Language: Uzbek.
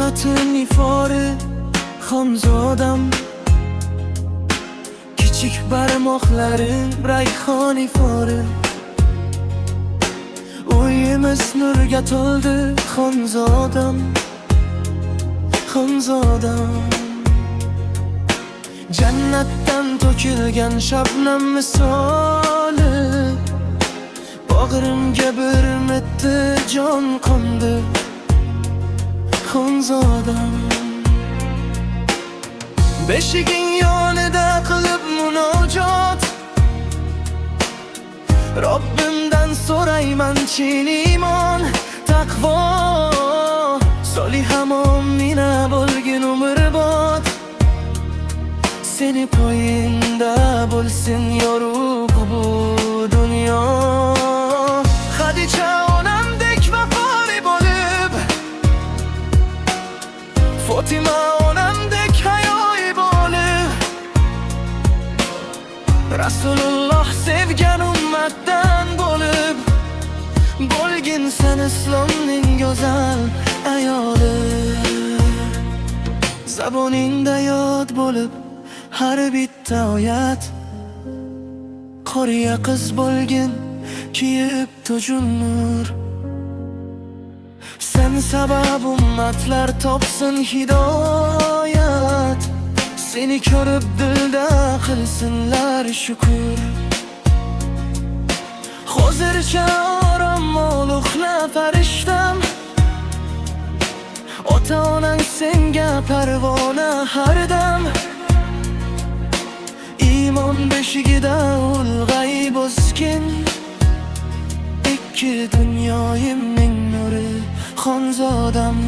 Jannatın ifori xonzodam, kichik barmoqlaring rayhon ifori. Uyimiz nurga to'ldi xonzodam, xonzodam. Jannatdan to'kilgan shabnam misoli, bag'rimga bir mitti jon qo'ndi xonzodam. Beshiging yonida qilib munojot, Robbimdan so'rayman chin iymon, taqvo. Soliham ommina bo'lgin umrbod, seni poyingda bo'lsin yorug' bu dunyo. Xadicha onamdek vafoli bo'lib, Fotima onamdek hayoyi bo'lib, Rasululloh sevgan ummatdan bo'lib, bo'lgin sen islomning go'zal ayoli. Zaboningda yod bo'lib har bitta oyat, qoriya qiz bo'lgin kiyib tojun nur. Sen sabab ummatlar topsin hidoyat, seni ko'rib dilda qilsinlar shukr. Hozircha orom ol uxla farishtam, ota onang senga parvona har dam. Iymon beshigida ulg'ayib o'sgin, ikki dunyoyimning nuri xonzodam.